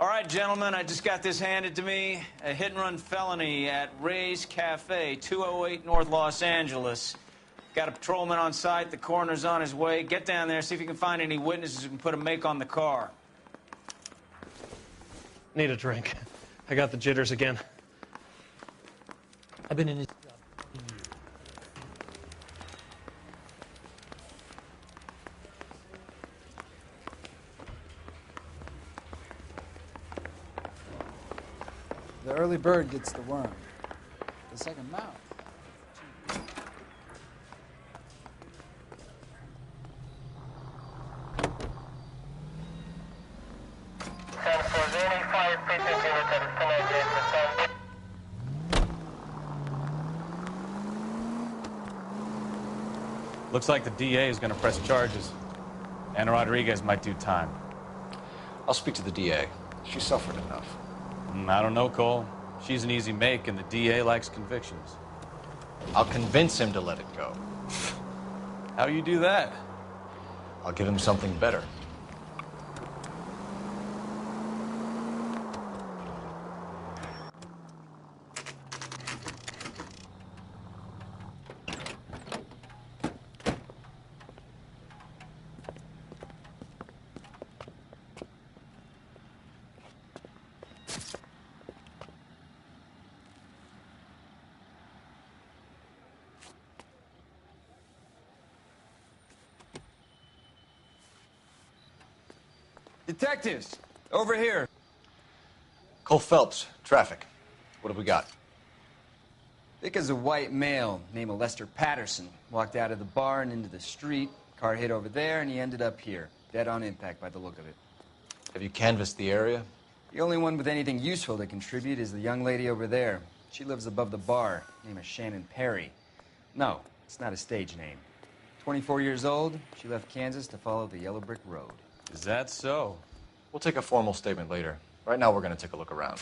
All right, gentlemen, I just got this handed to me. A hit-and-run felony at Ray's Cafe, 208 North Los Angeles. Got a patrolman on site. The coroner's on his way. Get down there, see if you can find any witnesses who can put a make on the car. Need a drink. I got the jitters again. I've been in this job. The early bird gets the worm. The second mouth. Looks like the DA is going to press charges. Anna Rodriguez might do time. I'll speak to the DA. She suffered enough. I don't know, Cole. She's an easy make, and the DA likes convictions. I'll convince him to let it go. How you do that? I'll give him something better. Detectives, over here. Cole Phelps, traffic. What have we got? Thick as a white male named Lester Patterson. Walked out of the bar and into the street. Car hit over there, and he ended up here. Dead on impact by the look of it. Have you canvassed the area? The only one with anything useful to contribute is the young lady over there. She lives above the bar. Name is Shannon Perry. No, it's not a stage name. 24 years old, she left Kansas to follow the yellow brick road. Is that so? We'll take a formal statement later. Right now, we're going to take a look around.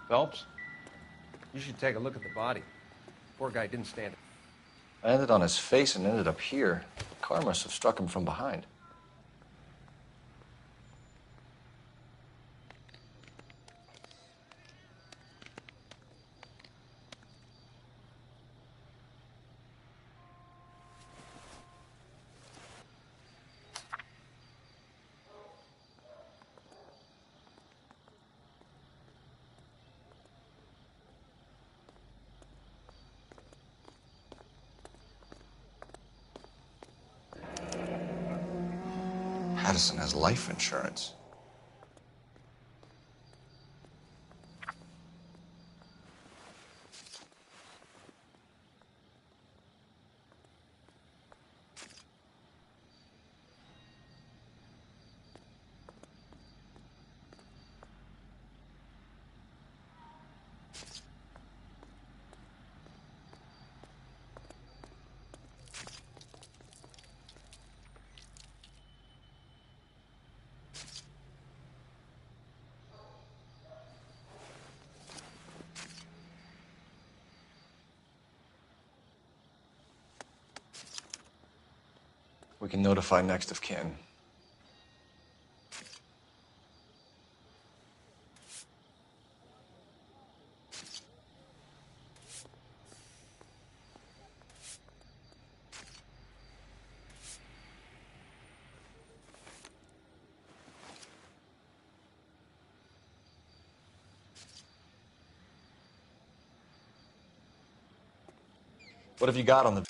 Phelps, you should take a look at the body. Poor guy didn't stand it. I landed on his face and ended up here. The car must have struck him from behind. Patterson has life insurance. We can notify next of kin. What have you got on the...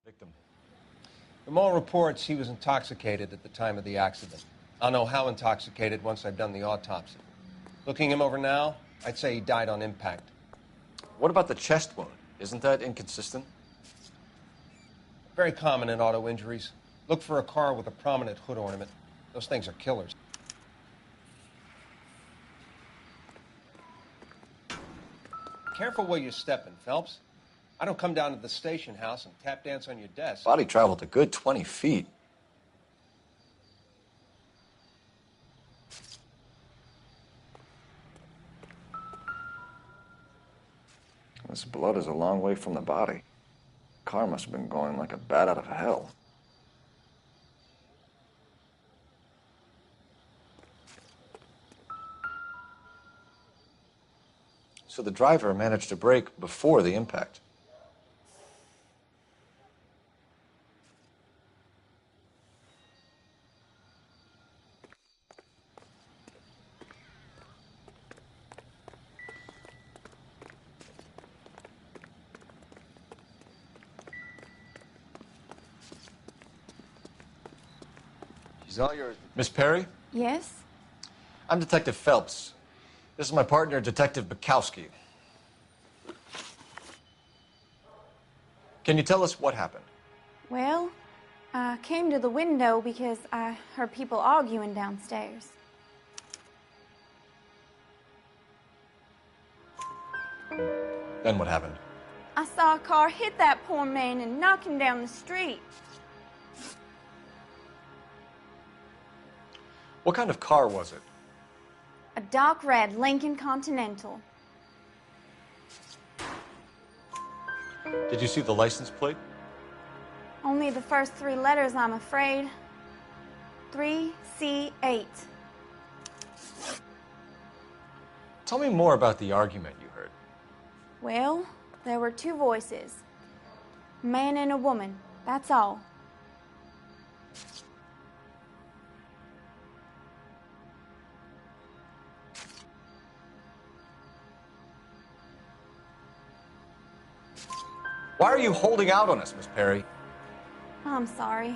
Victim. From all reports, he was intoxicated at the time of the accident. I'll know how intoxicated once I've done the autopsy. Looking him over now, I'd say he died on impact. What about the chest wound? Isn't that inconsistent? Very common in auto injuries. Look for a car with a prominent hood ornament. Those things are killers. Careful where you're stepping, Phelps. I don't come down to the station house and tap dance on your desk. Body traveled a good 20 feet. This blood is a long way from the body. Car must have been going like a bat out of hell. So the driver managed to brake before the impact. She's all yours. Miss Perry? Yes? I'm Detective Phelps. This is my partner, Detective Bukowski. Can you tell us what happened? Well, I came to the window because I heard people arguing downstairs. Then what happened? I saw a car hit that poor man and knock him down the street. What kind of car was it? A dark red Lincoln Continental. Did you see the license plate? Only the first 3 letters, I'm afraid. 3C8. Tell me more about the argument you heard. Well, there were 2 voices. A man and a woman, that's all. Why are you holding out on us, Miss Perry? I'm sorry.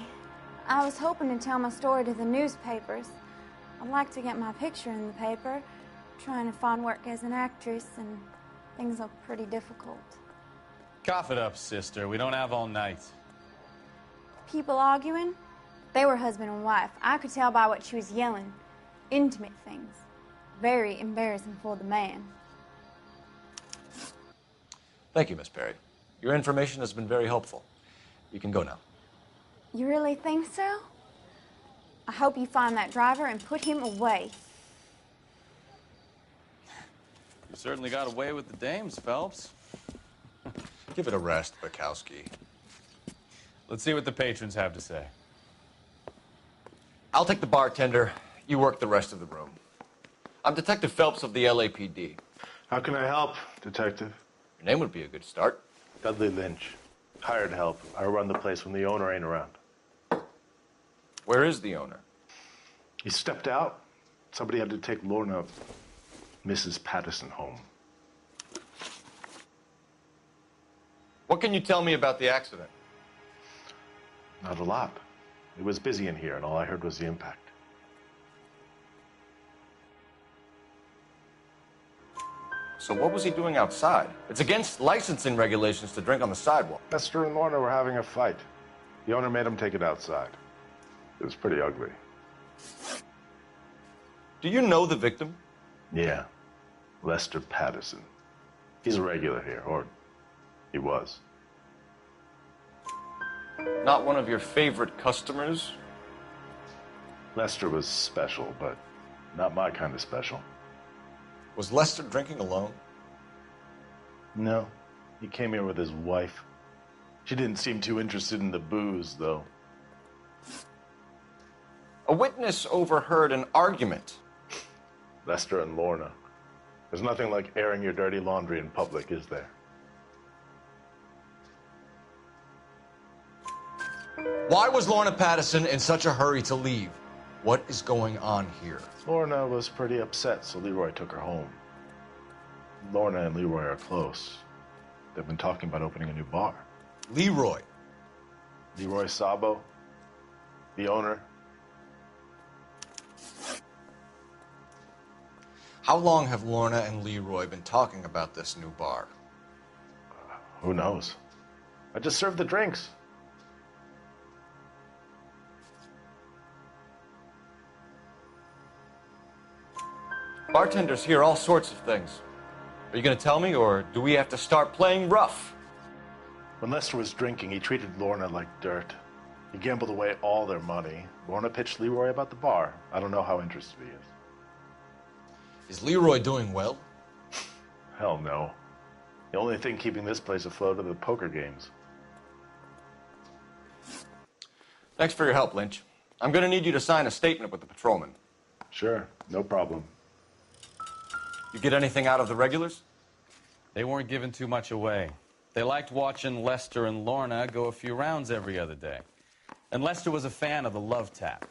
I was hoping to tell my story to the newspapers. I'd like to get my picture in the paper. Trying to find work as an actress, and things look pretty difficult. Cough it up, sister. We don't have all night. People arguing? They were husband and wife. I could tell by what she was yelling. Intimate things. Very embarrassing for the man. Thank you, Miss Perry. Your information has been very helpful. You can go now. You really think so? I hope you find that driver and put him away. You certainly got away with the dames, Phelps. Give it a rest, Bukowski. Let's see what the patrons have to say. I'll take the bartender. You work the rest of the room. I'm Detective Phelps of the LAPD. How can I help, Detective? Your name would be a good start. Dudley Lynch. Hired help. I run the place when the owner ain't around. Where is the owner? He stepped out. Somebody had to take Lorna, Mrs. Patterson, home. What can you tell me about the accident? Not a lot. It was busy in here, and all I heard was the impact. So what was he doing outside? It's against licensing regulations to drink on the sidewalk. Lester and Lorna were having a fight. The owner made him take it outside. It was pretty ugly. Do you know the victim? Yeah. Lester Patterson. He's a regular here, or he was. Not one of your favorite customers? Lester was special, but not my kind of special. Was Lester drinking alone? No. He came here with his wife. She didn't seem too interested in the booze, though. A witness overheard an argument. Lester and Lorna. There's nothing like airing your dirty laundry in public, is there? Why was Lorna Patterson in such a hurry to leave? What is going on here? Lorna was pretty upset, so Leroy took her home. Lorna and Leroy are close. They've been talking about opening a new bar. Leroy. Leroy Sabo, the owner. How long have Lorna and Leroy been talking about this new bar? Who knows? I just served the drinks. Bartenders hear all sorts of things. Are you going to tell me, or do we have to start playing rough? When Lester was drinking, he treated Lorna like dirt. He gambled away all their money. Lorna pitched Leroy about the bar. I don't know how interested he is. Is Leroy doing well? Hell no. The only thing keeping this place afloat are the poker games. Thanks for your help, Lynch. I'm going to need you to sign a statement with the patrolman. Sure, no problem. You get anything out of the regulars? They weren't giving too much away. They liked watching Lester and Lorna go a few rounds every other day. And Lester was a fan of the love tap.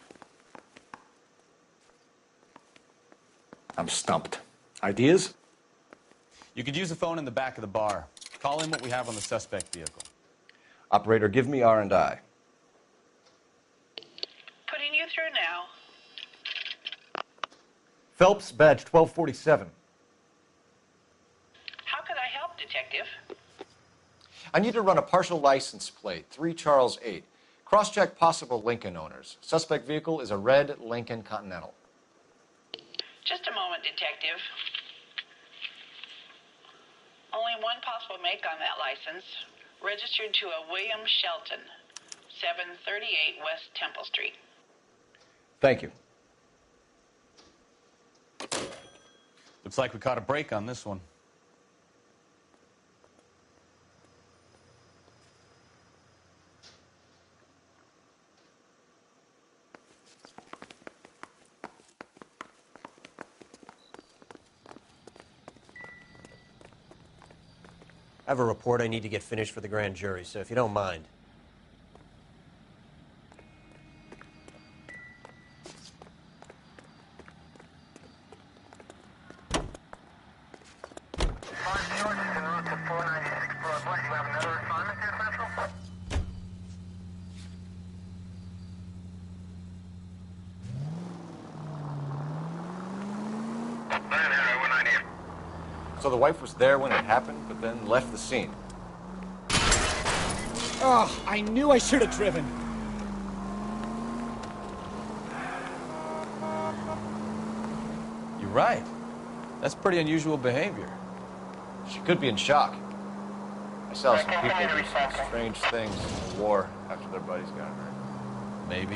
I'm stumped. Ideas? You could use the phone in the back of the bar. Call in what we have on the suspect vehicle. Operator, give me R&I. Putting you through now. Phelps, badge 1247. How could I help, Detective? I need to run a partial license plate, 3 Charles 8. Cross-check possible Lincoln owners. Suspect vehicle is a red Lincoln Continental. Just a moment, Detective. Only one possible make on that license. Registered to a William Shelton, 738 West Temple Street. Thank you. Looks like we caught a break on this one. I have a report I need to get finished for the grand jury, so if you don't mind. So the wife was there when it happened, but then left the scene. Oh, I knew I should have driven. You're right. That's pretty unusual behavior. She could be in shock. I saw some people do some strange things in the war after their buddies got hurt. Maybe.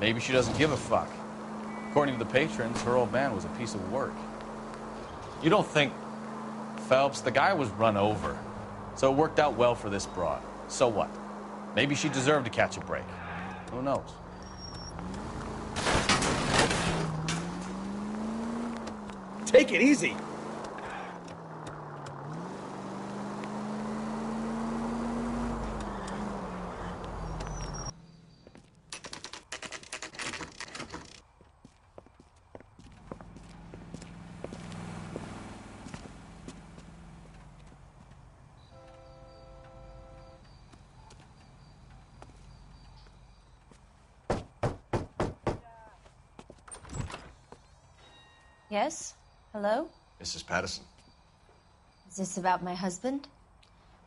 Maybe she doesn't give a fuck. According to the patrons, her old man was a piece of work. You don't think... Phelps, the guy was run over. So it worked out well for this broad. So what? Maybe she deserved to catch a break. Who knows? Take it easy. Yes? Hello? Mrs. Patterson. Is this about my husband?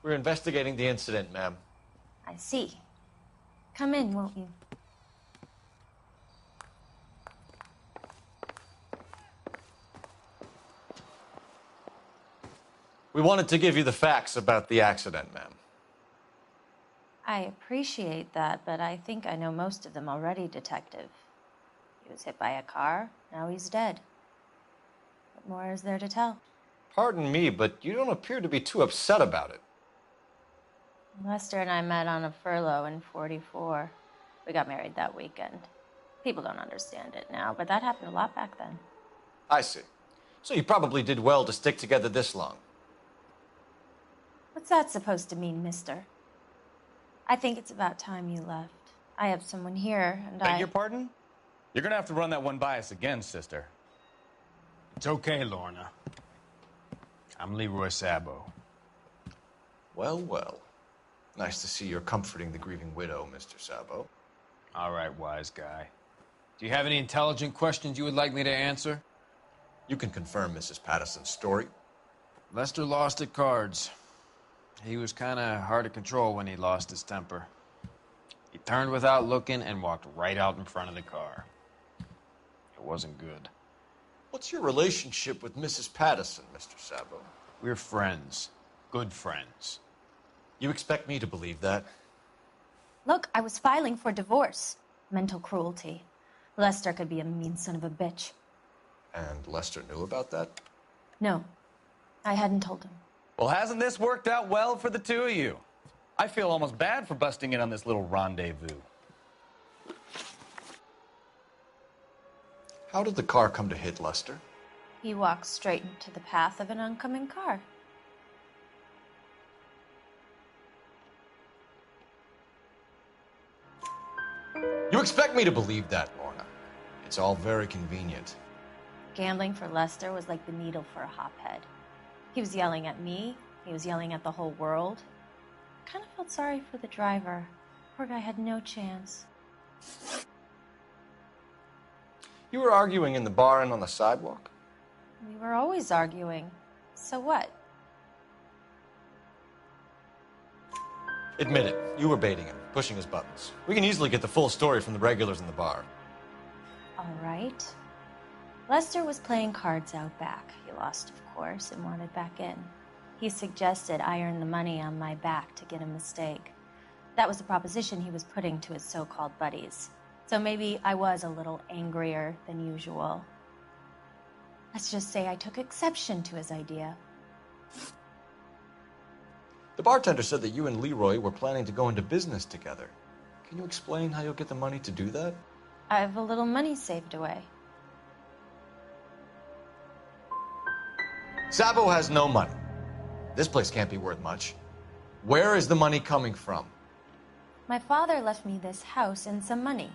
We're investigating the incident, ma'am. I see. Come in, won't you? We wanted to give you the facts about the accident, ma'am. I appreciate that, but I think I know most of them already, Detective. He was hit by a car, now he's dead. What more is there to tell? Pardon me, but you don't appear to be too upset about it. Lester and I met on a furlough in '44. We got married that weekend. People don't understand it now, but that happened a lot back then. I see. So you probably did well to stick together this long. What's that supposed to mean, mister? I think it's about time you left. I have someone here, and Beg your pardon? You're gonna have to run that one by us again, sister. It's okay, Lorna. I'm Leroy Sabo. Well, well. Nice to see you're comforting the grieving widow, Mr. Sabo. All right, wise guy. Do you have any intelligent questions you would like me to answer? You can confirm Mrs. Patterson's story. Lester lost at cards. He was kind of hard to control when he lost his temper. He turned without looking and walked right out in front of the car. It wasn't good. What's your relationship with Mrs. Patterson, Mr. Sabo? We're friends. Good friends. You expect me to believe that? Look, I was filing for divorce. Mental cruelty. Lester could be a mean son of a bitch. And Lester knew about that? No, I hadn't told him. Well, hasn't this worked out well for the two of you? I feel almost bad for busting in on this little rendezvous. How did the car come to hit Lester? He walked straight into the path of an oncoming car. You expect me to believe that, Lorna. It's all very convenient. Gambling for Lester was like the needle for a hophead. He was yelling at me. He was yelling at the whole world. I kind of felt sorry for the driver. Poor guy had no chance. You were arguing in the bar and on the sidewalk? We were always arguing. So what? Admit it. You were baiting him, pushing his buttons. We can easily get the full story from the regulars in the bar. All right. Lester was playing cards out back. He lost, of course, and wanted back in. He suggested I earn the money on my back to get a mistake. That was the proposition he was putting to his so-called buddies. So maybe I was a little angrier than usual. Let's just say I took exception to his idea. The bartender said that you and Leroy were planning to go into business together. Can you explain how you'll get the money to do that? I have a little money saved away. Sabo has no money. This place can't be worth much. Where is the money coming from? My father left me this house and some money.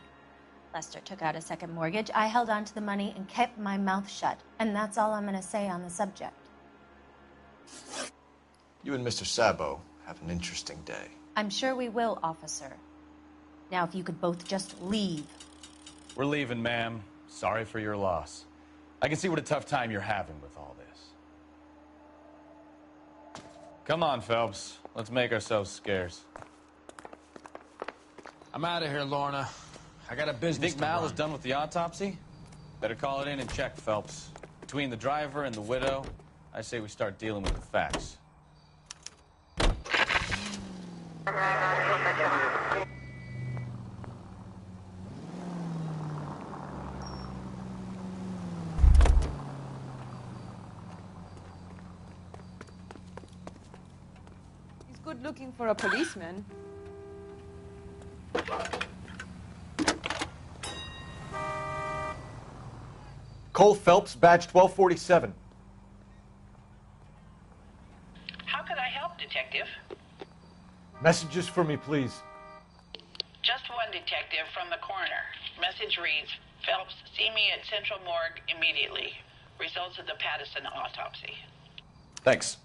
Lester took out a second mortgage. I held on to the money and kept my mouth shut. And that's all I'm going to say on the subject. You and Mr. Sabo have an interesting day. I'm sure we will, officer. Now, if you could both just leave. We're leaving, ma'am. Sorry for your loss. I can see what a tough time you're having with all this. Come on, Phelps. Let's make ourselves scarce. I'm out of here, Lorna. I got a business. Think Mal is done with the autopsy? Better call it in and check, Phelps. Between the driver and the widow, I say we start dealing with the facts. He's good looking for a policeman. Cole Phelps, badge 1247. How could I help, Detective? Messages for me, please. Just one detective from the coroner. Message reads, Phelps, see me at Central Morgue immediately. Results of the Patterson autopsy. Thanks.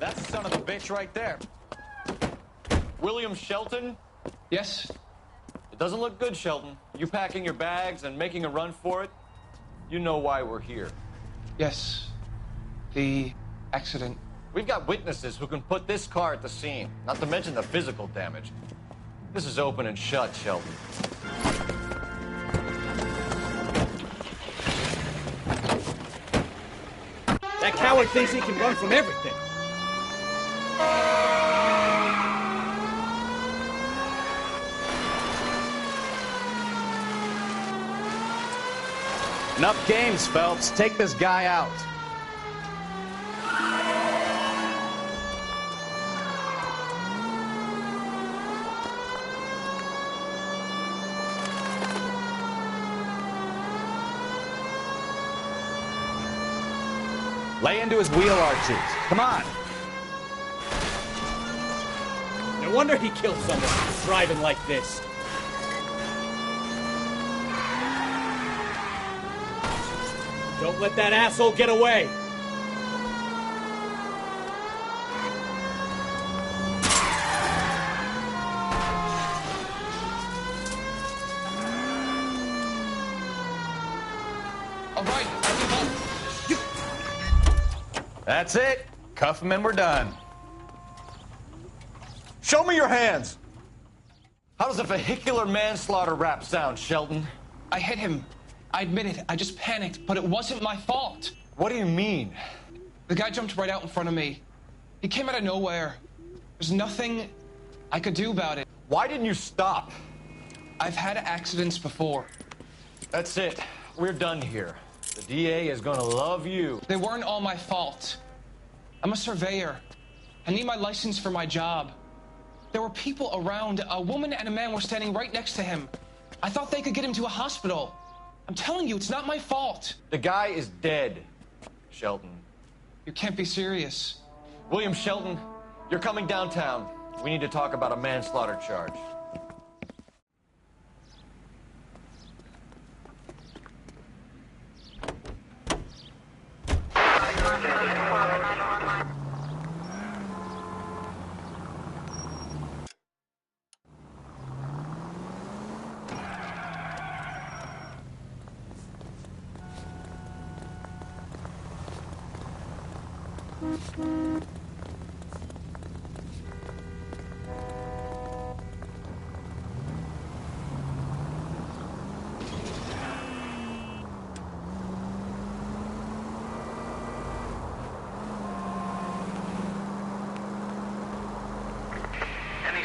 That's the son of a bitch right there. William Shelton? Yes? It doesn't look good, Shelton. You packing your bags and making a run for it? You know why we're here. Yes. The accident We've got witnesses who can put this car at the scene, not to mention the physical damage. This is open and shut, Sheldon. That coward thinks he can run from everything. Enough games, Phelps. Take this guy out. Lay into his wheel arches. Come on. No wonder he killed someone driving like this. Don't let that asshole get away. All right, That's it. Cuff him and we're done. Show me your hands! How does a vehicular manslaughter rap sound, Sheldon? I hit him. I admit it. I just panicked, but it wasn't my fault. What do you mean? The guy jumped right out in front of me. He came out of nowhere. There's nothing I could do about it. Why didn't you stop? I've had accidents before. That's it. We're done here. The DA is gonna love you. They weren't all my fault. I'm a surveyor. I need my license for my job. There were people around. A woman and a man were standing right next to him. I thought they could get him to a hospital. I'm telling you, it's not my fault. The guy is dead, Sheldon. You can't be serious. William Shelton, you're coming downtown. We need to talk about a manslaughter charge.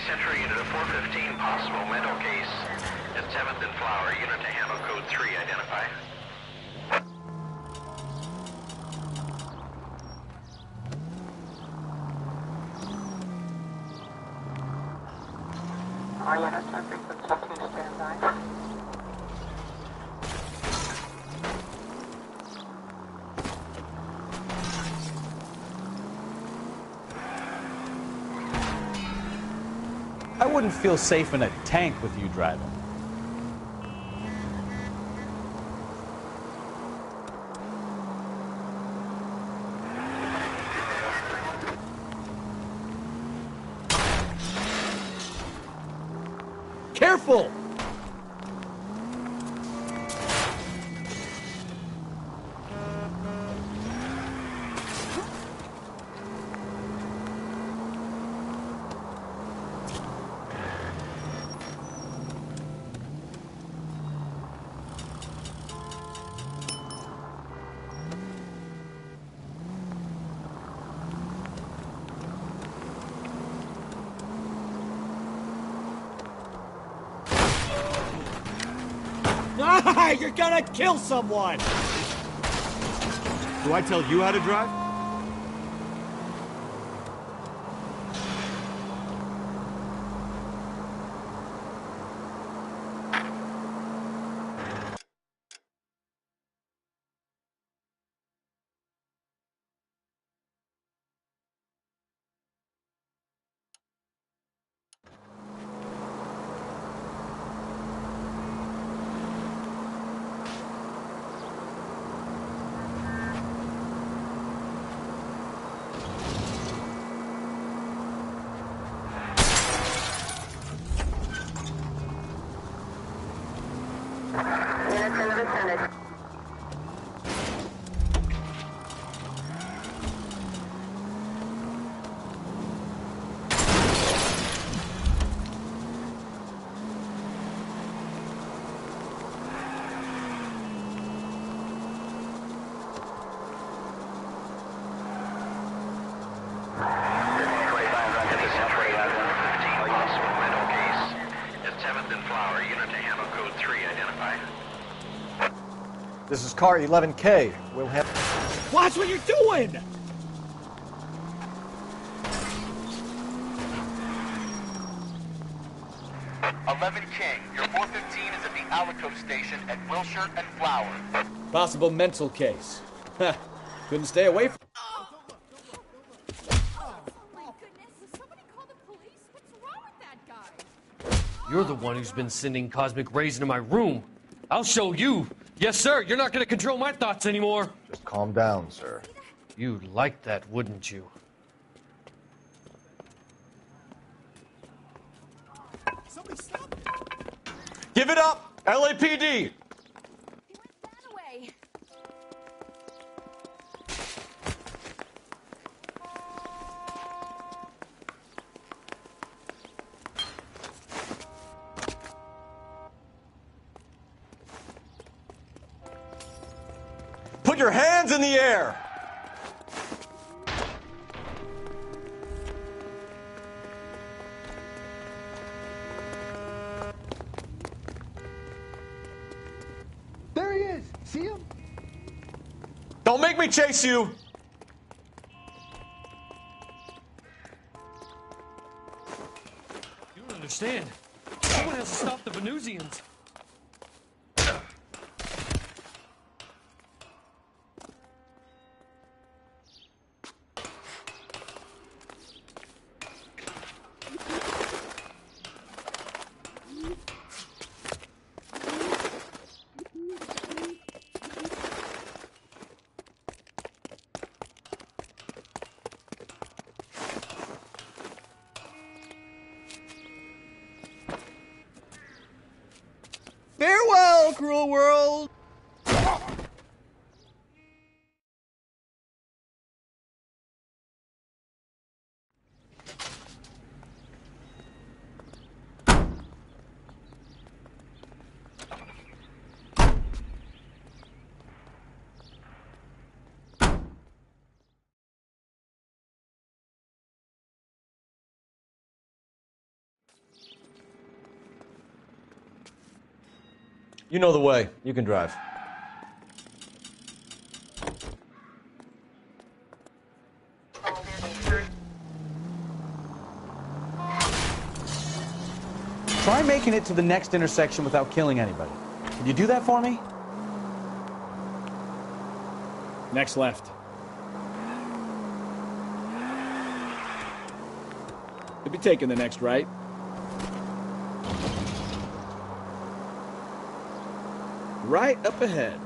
Central unit of 415, possible mental case at 7th and Flower. Unit to handle code 3, identify. All units are frequent sub-2 standby. I wouldn't feel safe in a tank with you driving. Careful! You're gonna kill someone! Do I tell you how to drive? Units in the vicinity. This is car 11K. We'll have... Watch what you're doing! Your 415 is at the Alico station at Wilshire and Flower. Possible mental case. Couldn't stay away from... You're the one who's been sending cosmic rays into my room. I'll show you. Yes, sir. You're not going to control my thoughts anymore. Just calm down, sir. You'd like that, wouldn't you? Somebody stop! Give it up! LAPD! Put your hands in the air! There he is! See him? Don't make me chase you! You don't understand. Someone has to stop the Venusians. Farewell, cruel world! You know the way. You can drive. Try making it to the next intersection without killing anybody. Can you do that for me? Next left. You'll be taking the next right. Right up ahead.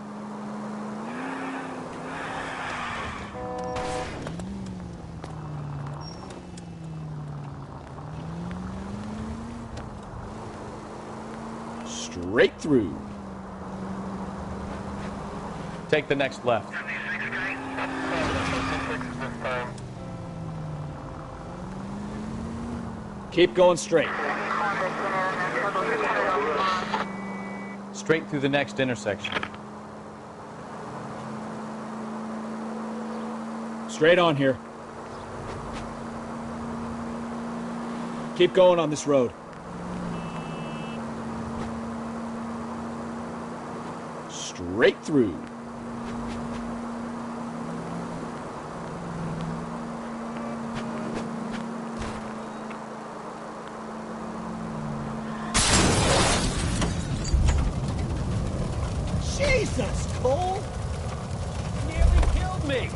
Straight through. Take the next left. Keep going straight. Straight through the next intersection. Straight on here. Keep going on this road. Straight through. Jesus, Cole! Nearly killed me!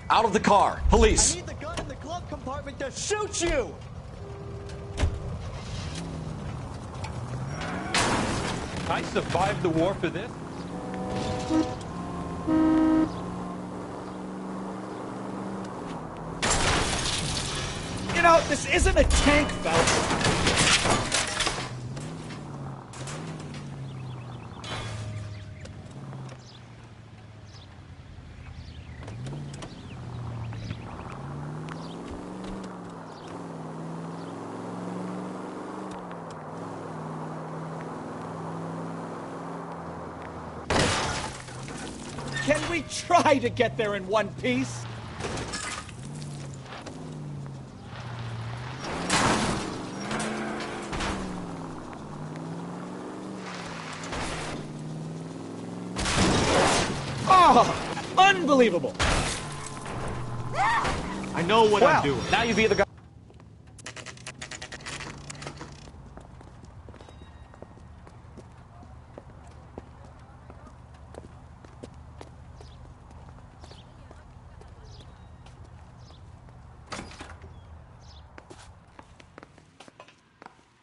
Out of the car! Police! I need the gun in the glove compartment to shoot you! I survived the war for this? You know, this isn't a tank, fella. Can we try to get there in one piece? Oh, unbelievable. I know what I'm doing. Now you've either got...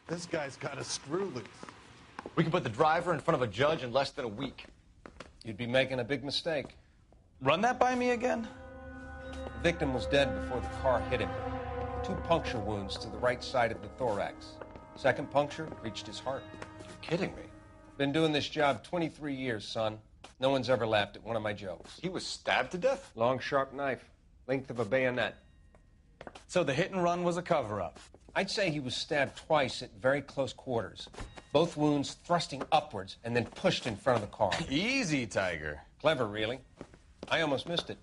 This guy's got a screw loose. We can put the driver in front of a judge in less than a week. You'd be making a big mistake. Run that by me again? The victim was dead before the car hit him. 2 puncture wounds to the right side of the thorax. Second puncture reached his heart. You're kidding me. Been doing this job 23 years, son. No one's ever laughed at one of my jokes. He was stabbed to death? Long, sharp knife. Length of a bayonet. So the hit and run was a cover-up? I'd say he was stabbed twice at very close quarters. Both wounds thrusting upwards and then pushed in front of the car. Easy, Tiger. Clever, really. I almost missed it.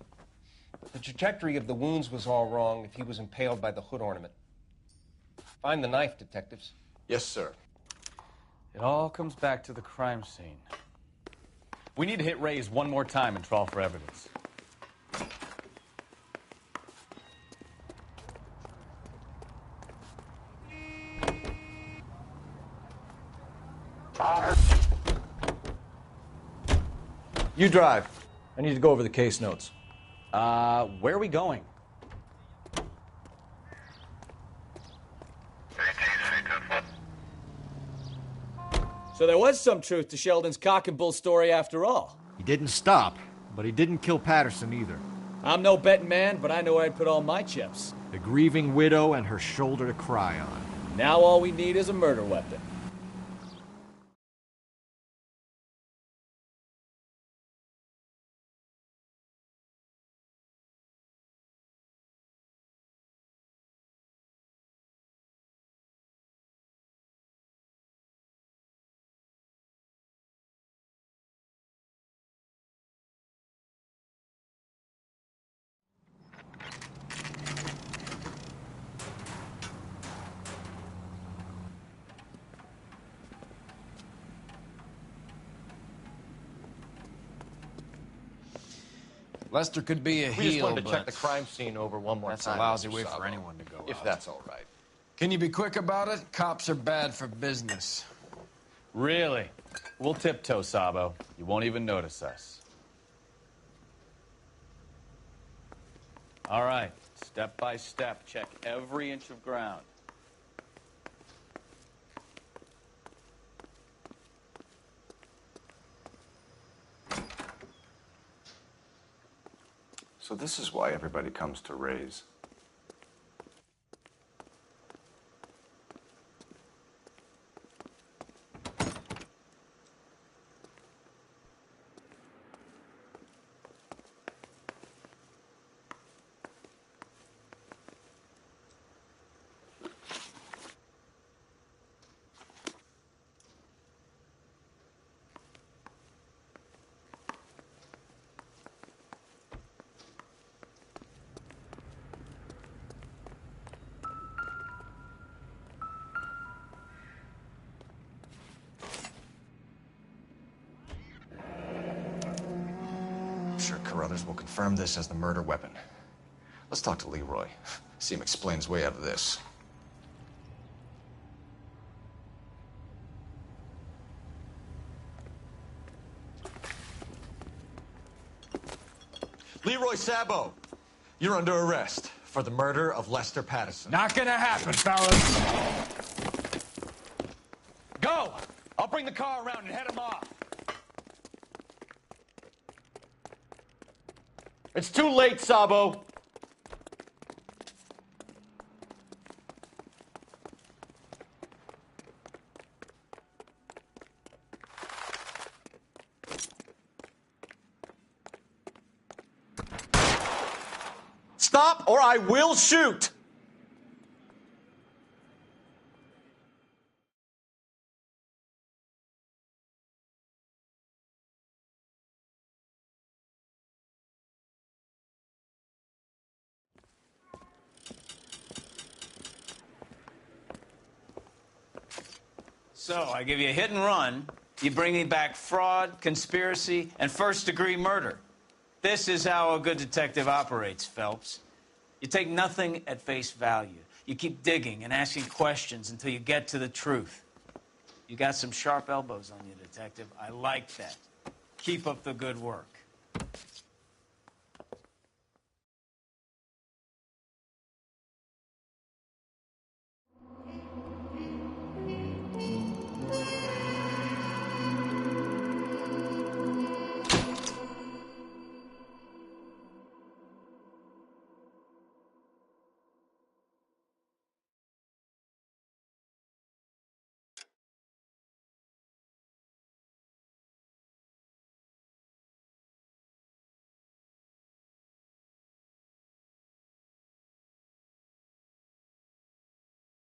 The trajectory of the wounds was all wrong if he was impaled by the hood ornament. Find the knife, detectives. Yes, sir. It all comes back to the crime scene. We need to hit Ray's one more time and trawl for evidence. You drive. I need to go over the case notes. Where are we going? So there was some truth to Sheldon's cock and bull story after all. He didn't stop, but he didn't kill Patterson either. I'm no betting man, but I know where I'd put all my chips. The grieving widow and her shoulder to cry on. Now all we need is a murder weapon. Lester could be a We heel, just wanted to but check the crime scene over one more that's time. a lousy Mr. way Sabo, for anyone to go if out. that's all right. Can you be quick about it? Cops are bad for business. Really? We'll tiptoe, Sabo. You won't even notice us. All right, step by step, check every inch of ground. So this is why everybody comes to Ray's. Sure Carruthers will confirm this as the murder weapon. Let's talk to Leroy. See him explain his way out of this. Leroy Sabo, you're under arrest for the murder of Lester Patterson. Not gonna happen, fellas. Go! I'll bring the car around and head him off. It's too late, Sabo. Stop or I will shoot. So, I give you a hit and run. You bring me back fraud, conspiracy, and first-degree murder. This is how a good detective operates, Phelps. You take nothing at face value. You keep digging and asking questions until you get to the truth. You got some sharp elbows on you, detective. I like that. Keep up the good work.